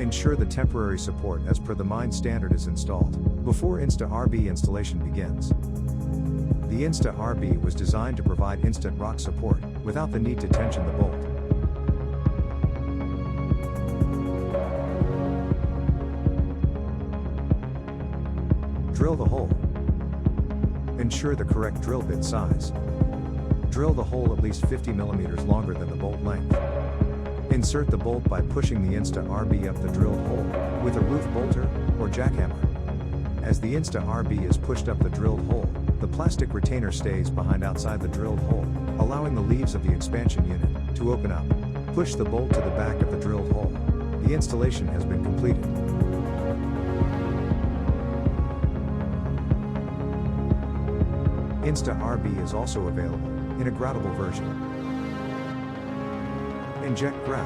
Ensure the temporary support as per the mine standard is installed before INSTa-RB installation begins. The INSTa-RB was designed to provide instant rock support without the need to tension the bolt. Drill the hole. Ensure the correct drill bit size. Drill the hole at least 50 mm longer than the bolt length. Insert the bolt by pushing the INSTa-RB up the drilled hole with a roof bolter or jackhammer. As the INSTa-RB is pushed up the drilled hole, the plastic retainer stays behind outside the drilled hole, allowing the leaves of the expansion unit to open up. Push the bolt to the back of the drilled hole. The installation has been completed. INSTa-RB is also available in a groutable version. Inject grout.